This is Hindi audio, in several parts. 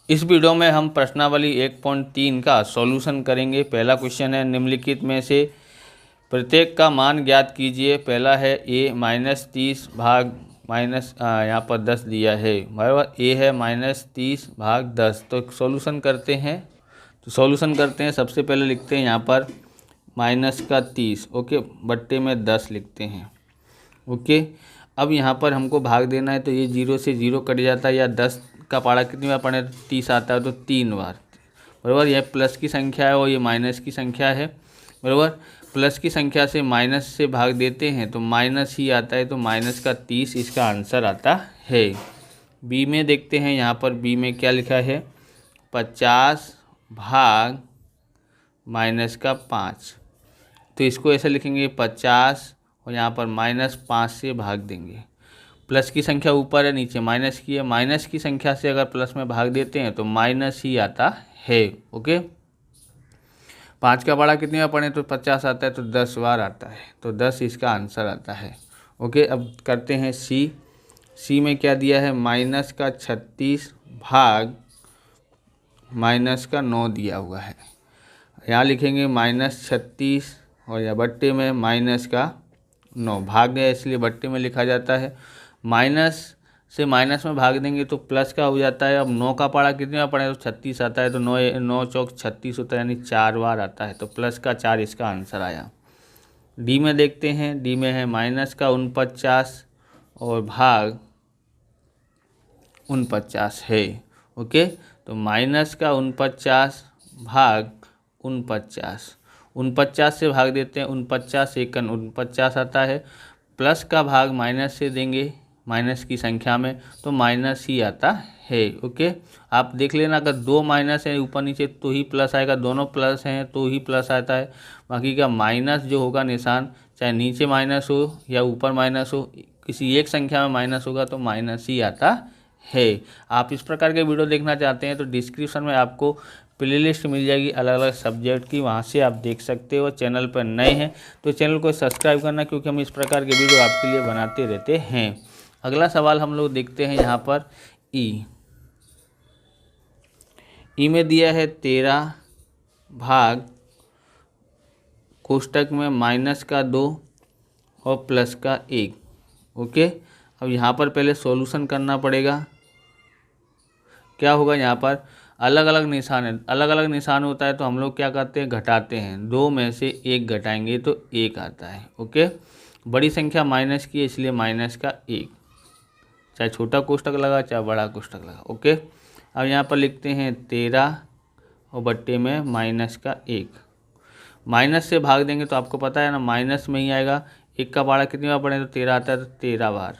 इस वीडियो में हम प्रश्नावली 1.3 का सॉल्यूशन करेंगे। पहला क्वेश्चन है, निम्नलिखित में से प्रत्येक का मान ज्ञात कीजिए। पहला है a -30 भाग माइनस यहाँ पर 10 दिया है, बराबर। a है -30 भाग 10। तो सॉल्यूशन करते हैं। सबसे पहले लिखते हैं यहाँ पर -30, ओके, बट्टे में 10 लिखते हैं, ओके। अब यहाँ पर हमको भाग देना है, तो ये 0 से 0 कट जाता है, या 10 का पारा कितनी बार पढ़े, 30 आता है, तो 3 बार, बराबर। यह प्लस की संख्या है और ये माइनस की संख्या है, बराबर। प्लस की संख्या से माइनस से भाग देते हैं तो माइनस ही आता है, तो माइनस का 30 इसका आंसर आता है। बी में देखते हैं, यहाँ पर बी में क्या लिखा है, 50 भाग माइनस का 5। तो इसको ऐसे लिखेंगे 50 और यहाँ पर -5 से भाग देंगे। प्लस की संख्या ऊपर है, नीचे माइनस की है। माइनस की संख्या से अगर प्लस में भाग देते हैं तो माइनस ही आता है, ओके। 5 का बड़ा कितनी बार पढ़ें, तो 50 आता है, तो 10 बार आता है, तो 10 इसका आंसर आता है, ओके। अब करते हैं सी में क्या दिया है, -36 भाग -9 दिया हुआ है। यहाँ लिखेंगे -36 और या बट्टे में -9, भाग गया इसलिए बट्टे में लिखा जाता है। माइनस से माइनस में भाग देंगे तो प्लस का हो जाता है। अब 9 का पारा कितने बार पढ़े, तो 36 आता है, तो 9 चौक 36 होता है, यानी 4 बार आता है, तो प्लस का 4 इसका आंसर आया। डी में देखते हैं, डी में है -49 और भाग 49 है, ओके। तो -49 भाग 49 से भाग देते हैं, 49 एकन 49 आता है। प्लस का भाग माइनस से देंगे माइनस की संख्या में, तो माइनस ही आता है, ओके। आप देख लेना, अगर 2 माइनस है ऊपर नीचे तो ही प्लस आएगा, दोनों प्लस हैं तो ही प्लस आता है। बाकी का माइनस जो होगा निशान, चाहे नीचे माइनस हो या ऊपर माइनस हो, किसी एक संख्या में माइनस होगा तो माइनस ही आता है। आप इस प्रकार के वीडियो देखना चाहते हैं तो डिस्क्रिप्शन में आपको प्लेलिस्ट मिल जाएगी अलग अलग सब्जेक्ट की, वहाँ से आप देख सकते हो। चैनल पर नए हैं तो चैनल को सब्सक्राइब करना, क्योंकि हम इस प्रकार के वीडियो आपके लिए बनाते रहते हैं। अगला सवाल हम लोग देखते हैं यहाँ पर ई में दिया है 13 भाग कोष्टक में -2 और +1, ओके। अब यहाँ पर पहले सॉल्यूशन करना पड़ेगा। क्या होगा, यहाँ पर अलग अलग निशान है, अलग अलग निशान होता है तो हम लोग क्या करते हैं, घटाते हैं। 2 में से 1 घटाएंगे तो 1 आता है, ओके। बड़ी संख्या माइनस की है इसलिए -1, चाहे छोटा कोष्टक लगा चाहे बड़ा कोष्टक लगा, ओके। अब यहाँ पर लिखते हैं 13 और बट्टे में -1। माइनस से भाग देंगे तो आपको पता है ना, माइनस में ही आएगा। 1 का पारा कितनी बार पढ़ें, तो 13 आता है, तो 13 बार,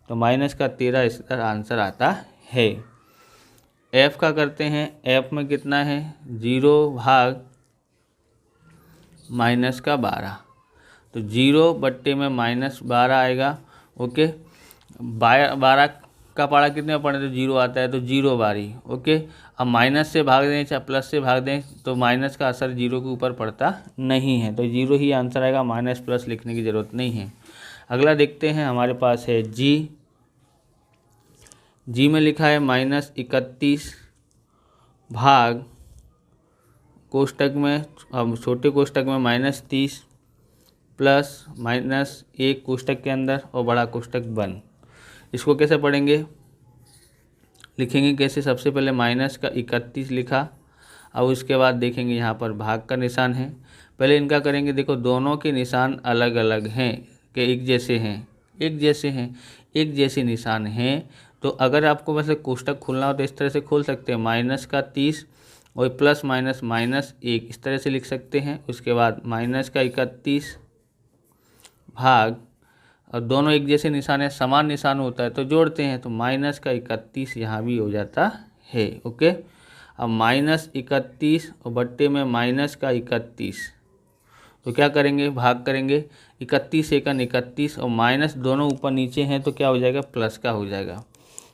तो -13 इसका आंसर आता है। एफ का करते हैं, एफ में कितना है, 0 भाग -12, तो 0 बट्टे में -12 आएगा, ओके। 12 का पारा कितने में पढ़े, तो 0 आता है, तो 0 बारी, ओके। अब माइनस से भाग दें चाहे प्लस से भाग दें तो माइनस का असर 0 के ऊपर पड़ता नहीं है, तो 0 ही आंसर आएगा, माइनस प्लस लिखने की ज़रूरत नहीं है। अगला देखते हैं, हमारे पास है जी में लिखा है -31 भाग कोष्टक में, अब छोटे कोष्टक में -30 प्लस -1 कोष्टक के अंदर और बड़ा कोष्टक बंद। इसको कैसे पढ़ेंगे, लिखेंगे कैसे, सबसे पहले -31 लिखा, अब उसके बाद देखेंगे यहाँ पर भाग का निशान है। पहले इनका करेंगे, देखो दोनों के निशान अलग अलग हैं कि एक जैसे निशान हैं। तो अगर आपको वैसे कोष्टक खोलना हो तो इस तरह से खोल सकते हैं, -30 और प्लस माइनस -1, इस तरह से लिख सकते हैं। उसके बाद -31 भाग, और दोनों एक जैसे निशान है, समान निशान होता है तो जोड़ते हैं, तो -31 यहाँ भी हो जाता है, ओके। अब -31 और बट्टे में -31, तो क्या करेंगे, भाग करेंगे। 31 एकन 31 और माइनस दोनों ऊपर नीचे हैं तो क्या हो जाएगा, प्लस का हो जाएगा।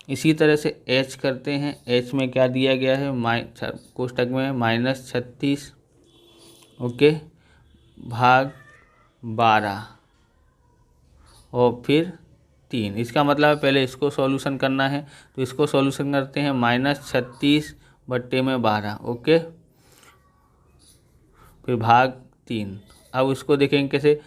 इसी तरह से एच करते हैं, एच में क्या दिया गया है, कोष्टक में -36, ओके, भाग 12 और फिर 3। इसका मतलब है पहले इसको सॉल्यूशन करना है, तो इसको सॉल्यूशन करते हैं, -36 बट्टे में 12, ओके। फिर भाग 3। अब इसको देखेंगे कैसे,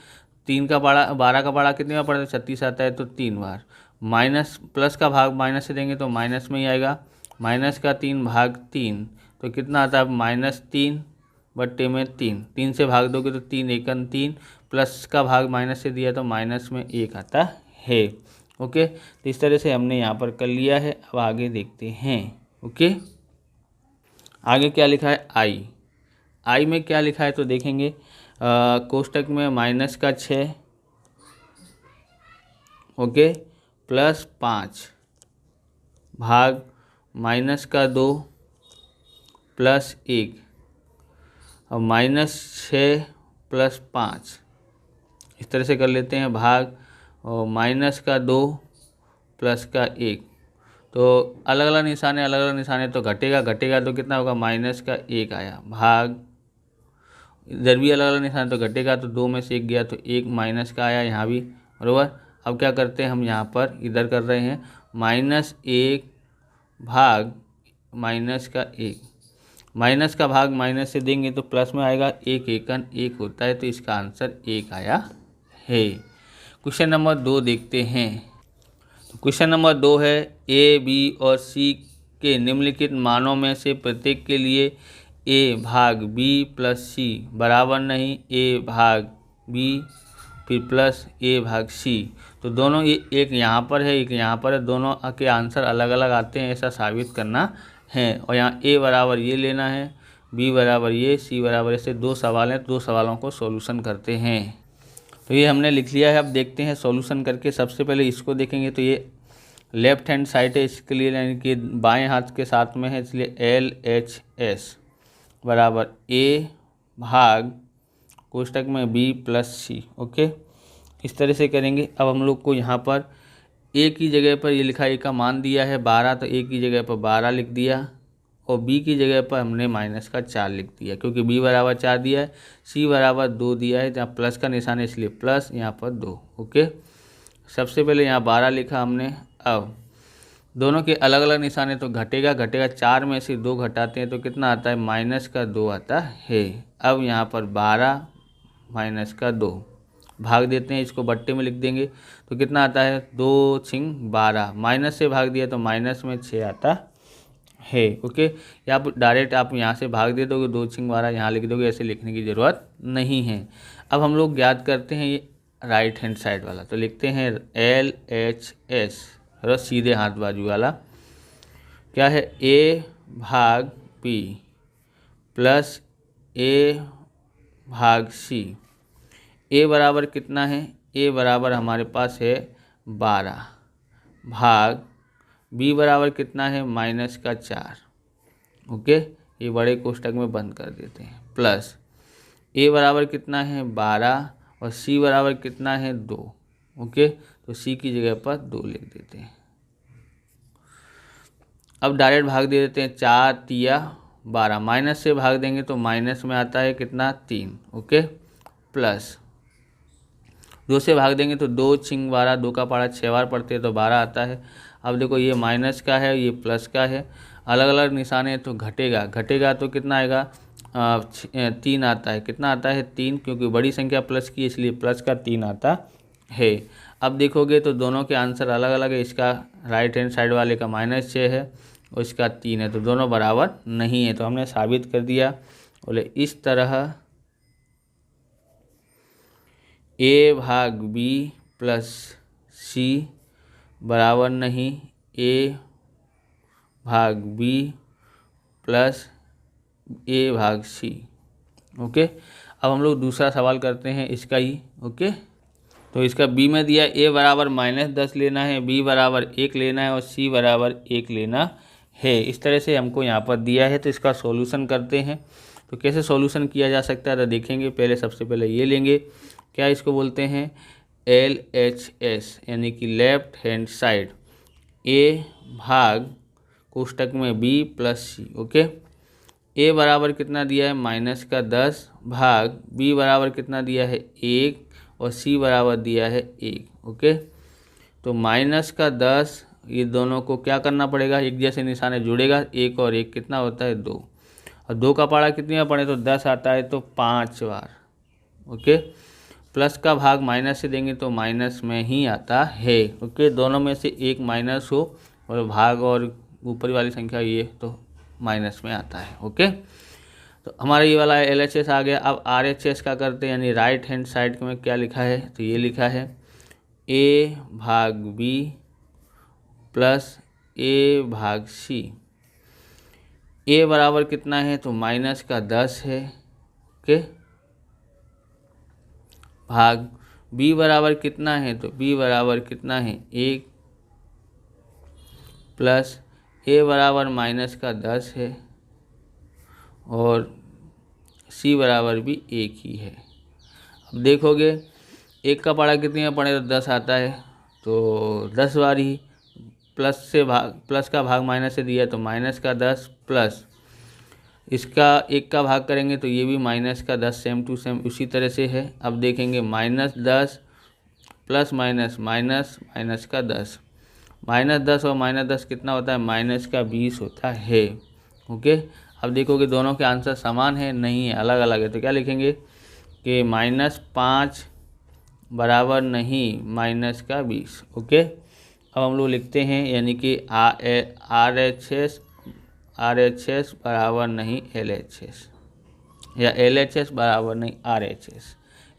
3 का पाड़ा 12 का पाड़ा कितने बार पड़ता है, 36 आता है तो 3 बार। माइनस प्लस का भाग माइनस से देंगे तो माइनस में ही आएगा, माइनस का 3 भाग 3 तो कितना आता है, -3 बट्टे में 3। 3 से भाग दोगे तो 3 एकन 3, प्लस का भाग माइनस से दिया तो माइनस में 1 आता है, ओके। तो इस तरह से हमने यहाँ पर कर लिया है। अब आगे देखते हैं, ओके। आगे क्या लिखा है, आई में क्या लिखा है तो देखेंगे, कोष्टक में माइनस का 6, ओके, प्लस 5 भाग माइनस का 2 प्लस 1, और -6 प्लस 5 इस तरह से कर लेते हैं भाग, और माइनस का 2 प्लस का 1। तो अलग अलग निशाने तो घटेगा तो कितना होगा, माइनस का 1 आया, भाग इधर भी अलग अलग निशान तो घटेगा तो 2 में से 1 गया तो 1 माइनस का आया यहाँ भी, बराबर। अब क्या करते हैं हम यहाँ पर इधर कर रहे हैं, -1 भाग माइनस का 1, माइनस का भाग माइनस से देंगे तो प्लस में आएगा, 1 एकन 1 होता है तो इसका आंसर 1 आया है। क्वेश्चन नंबर 2 देखते हैं। क्वेश्चन नंबर 2 है, ए बी और सी के निम्नलिखित मानों में से प्रत्येक के लिए ए भाग बी प्लस सी बराबर नहीं ए भाग बी फिर प्लस ए भाग सी। तो दोनों एक यहाँ पर है, एक यहाँ पर है, दोनों के आंसर अलग अलग आते हैं, ऐसा साबित करना है। और यहाँ ए बराबर ये लेना है, बी बराबर ये, सी बराबर ऐसे 2 सवाल हैं, 2 सवालों को सॉल्यूशन करते हैं। तो ये हमने लिख लिया है। अब देखते हैं सॉल्यूशन करके। सबसे पहले इसको देखेंगे तो ये लेफ्ट हैंड साइड है, इसके लिए यानी कि बाएं हाथ के साथ में है, इसलिए LHS बराबर ए भाग कोष्टक में बी प्लस सी, ओके। इस तरह से करेंगे। अब हम लोग को यहाँ पर ए की जगह पर ये लिखा, ए का मान दिया है 12, तो ए की जगह पर 12 लिख दिया, और बी की जगह पर हमने माइनस का 4 लिख दिया, क्योंकि बी बराबर 4 दिया है, सी बराबर 2 दिया है, जहाँ प्लस का निशान है इसलिए प्लस, यहाँ पर 2, ओके। सबसे पहले यहाँ 12 लिखा हमने। अब दोनों के अलग अलग निशाने तो घटेगा, 4 में से 2 घटाते हैं तो कितना आता है, माइनस का 2 आता है। अब यहाँ पर 12 माइनस का 2 भाग देते हैं, इसको बट्टे में लिख देंगे तो कितना आता है, 2 छिंग 12, माइनस से भाग दिया तो माइनस में 6 आता है, ओके। या आप डायरेक्ट आप यहाँ से भाग दे दोगे, 2 छिंग 12 यहाँ लिख दोगे, ऐसे लिखने की ज़रूरत नहीं है। अब हम लोग ज्ञात करते हैं ये राइट हैंड साइड वाला, तो लिखते हैं LHS सीधे हाथ बाजू वाला, क्या है, ए भाग बी प्लस ए भाग सी। ए बराबर कितना है, ए बराबर हमारे पास है 12 भाग बी बराबर कितना है, माइनस का 4, ओके। ये बड़े कोष्टक में बंद कर देते हैं, प्लस ए बराबर कितना है 12 और सी बराबर कितना है 2, ओके। तो सी की जगह पर 2 लिख देते हैं। अब डायरेक्ट भाग दे देते हैं, 4 तिया 12, माइनस से भाग देंगे तो माइनस में आता है कितना, 3, ओके, प्लस 2 से भाग देंगे तो 2 छिंग 12, 2 का पारा 6 बार पड़ते हैं तो 12 आता है। अब देखो ये माइनस का है, ये प्लस का है, अलग अलग निशाने तो घटेगा तो कितना आएगा, 3 आता है। कितना आता है, 3, क्योंकि बड़ी संख्या प्लस की इसलिए प्लस का 3 आता है। अब देखोगे तो दोनों के आंसर अलग अलग है, इसका राइट हैंड साइड वाले का -6 है और इसका 3 है, तो दोनों बराबर नहीं है। तो हमने साबित कर दिया, बोले इस तरह ए भाग बी प्लस सी बराबर नहीं ए भाग बी प्लस ए भाग सी, ओके। अब हम लोग दूसरा सवाल करते हैं इसका ही, ओके। तो इसका बी में दिया ए बराबर -10 लेना है, बी बराबर 1 लेना है और सी बराबर 1 लेना है। इस तरह से हमको यहाँ पर दिया है, तो इसका सॉल्यूशन करते हैं। तो कैसे सॉल्यूशन किया जा सकता है तो देखेंगे। पहले सबसे पहले ये लेंगे, क्या इसको बोलते हैं, LHS यानी कि लेफ्ट हैंड साइड, ए भाग कोष्टक में बी प्लस सी, ओके। ए बराबर कितना दिया है, -10 भाग बी बराबर कितना दिया है, 1 और सी बराबर दिया है 1, ओके। तो -10 ये दोनों को क्या करना पड़ेगा, एक जैसे निशाने जुड़ेगा, 1 और 1 कितना होता है 2, और 2 का पहाड़ा कितनी बार पढ़े तो 10 आता है, तो 5 बार। ओके, प्लस का भाग माइनस से देंगे तो माइनस में ही आता है। ओके, दोनों में से एक माइनस हो और भाग और ऊपरी वाली संख्या ये तो माइनस में आता है। ओके, तो हमारा ये वाला LHS आ गया। अब RHS का करते हैं, यानी राइट हैंड साइड में क्या लिखा है, तो ये लिखा है A भाग B प्लस A भाग C। A बराबर कितना है, तो माइनस का 10 है। ओके, भाग B बराबर कितना है, तो B बराबर कितना है 1 प्लस A बराबर माइनस का 10 है और C बराबर भी 1 ही है। अब देखोगे 1 का पहाड़ा कितनी में पढ़े तो 10 आता है, तो 10 बार ही प्लस का भाग माइनस से दिया तो माइनस का 10 प्लस इसका 1 का भाग करेंगे तो ये भी माइनस का 10, सेम टू सेम उसी तरह से है। अब देखेंगे -10 प्लस माइनस माइनस माइनस का 10, -10 और -10 कितना होता है, माइनस का 20 होता है। ओके, अब देखोगे दोनों के आंसर समान है, नहीं है, अलग अलग है, तो क्या लिखेंगे कि -5 बराबर नहीं माइनस का 20। ओके, अब हम लोग लिखते हैं, यानी कि RHS बराबर नहीं LHS या LHS बराबर नहीं RHS।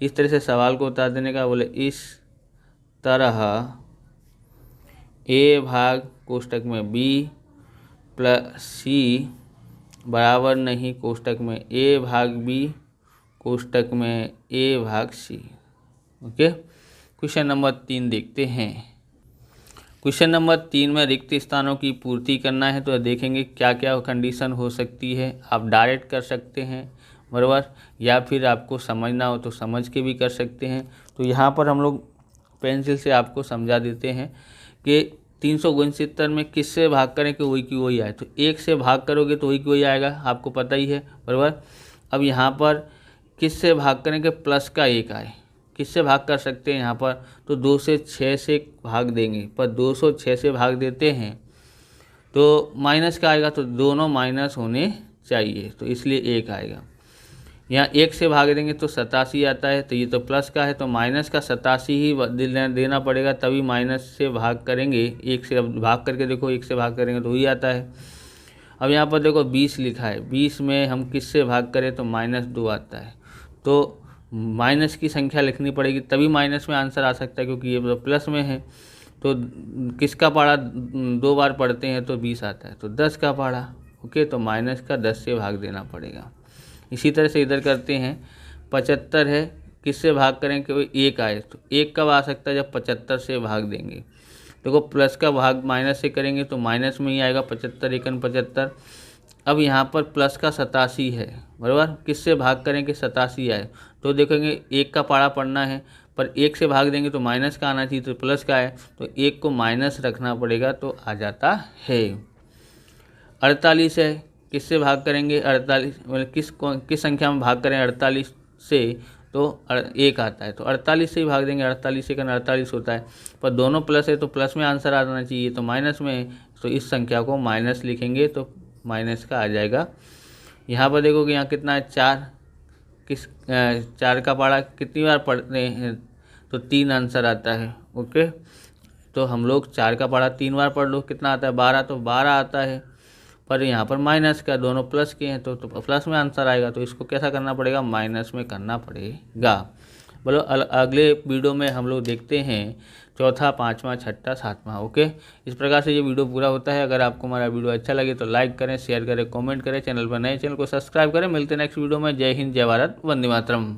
इस तरह से सवाल को उतार देने का, बोले इस तरह A भाग कोष्टक में B प्लस C बराबर नहीं कोष्टक में A भाग B कोष्टक में A भाग C। ओके, क्वेश्चन नंबर 3 देखते हैं। क्वेश्चन नंबर 3 में रिक्त स्थानों की पूर्ति करना है, तो देखेंगे क्या क्या कंडीशन हो सकती है। आप डायरेक्ट कर सकते हैं बराबर, या फिर आपको समझना हो तो समझ के भी कर सकते हैं। तो यहाँ पर हम लोग पेंसिल से आपको समझा देते हैं कि 369 में किससे भाग करें कि वही की वही आए, तो 1 से भाग करोगे तो वही की वही आएगा, आपको पता ही है बराबर। अब यहाँ पर किससे भाग करें कि प्लस का 1 आए, किससे भाग कर सकते हैं यहाँ पर, तो 2 से 6 से भाग देंगे, पर 206 से भाग देते हैं तो माइनस का आएगा, तो दोनों माइनस होने चाहिए, तो इसलिए 1 आएगा। यहाँ 1 से भाग देंगे तो 87 आता है, तो ये तो प्लस का है, तो माइनस का 87 ही देना पड़ेगा, तभी माइनस से भाग करेंगे। 1 से अब भाग करके देखो, 1 से भाग करेंगे तो वही आता है। अब यहाँ पर देखो 20 लिखा है, 20 में हम किससे भाग करें तो -2 आता है, तो माइनस की संख्या लिखनी पड़ेगी, तभी माइनस में आंसर आ सकता है, क्योंकि ये तो प्लस में है। तो किसका पहाड़ा 2 बार पढ़ते हैं तो 20 आता है, तो 10 का पहाड़ा। ओके, तो माइनस का 10 से भाग देना पड़ेगा। इसी तरह से इधर करते हैं, 75 है, किससे भाग करें कि 1 आए, तो 1 कब आ सकता है, जब 75 से भाग देंगे। देखो प्लस का भाग माइनस से करेंगे तो माइनस में ही आएगा, 75 एकन 75। अब यहाँ पर प्लस का 87 है बराबर, किससे भाग करें कि 87 आए, तो देखेंगे 1 का पहाड़ा पढ़ना है, पर 1 से भाग देंगे तो माइनस का आना चाहिए, तो प्लस का है, तो 1 को माइनस रखना पड़ेगा, तो आ जाता है। 48 है, किससे भाग करेंगे 48, मतलब किस संख्या में भाग करें 48 से, तो 1 आता है, तो 48 से ही भाग देंगे, 48 से 48 होता है, पर दोनों प्लस है तो प्लस में आंसर आना चाहिए, तो माइनस में, तो इस संख्या को माइनस लिखेंगे तो माइनस का आ जाएगा। यहाँ पर देखोगे यहाँ कितना है 4, 4 का पहाड़ा कितनी बार पढ़ते हैं, तो 3 आंसर आता है। ओके, तो हम लोग 4 का पहाड़ा 3 बार पढ़ लो, कितना आता है 12, तो 12 आता है, पर यहाँ पर माइनस का, दोनों प्लस के हैं तो प्लस में आंसर आएगा, तो इसको कैसा करना पड़ेगा, माइनस में करना पड़ेगा। बोलो अगले वीडियो में हम लोग देखते हैं चौथा, पाँचवा, छठा, सातवां। ओके, इस प्रकार से ये वीडियो पूरा होता है। अगर आपको हमारा वीडियो अच्छा लगे तो लाइक करें, शेयर करें, कमेंट करें, चैनल पर नए चैनल को सब्सक्राइब करें। मिलते हैं नेक्स्ट वीडियो में। जय हिंद, जय भारत, वंदे मातरम।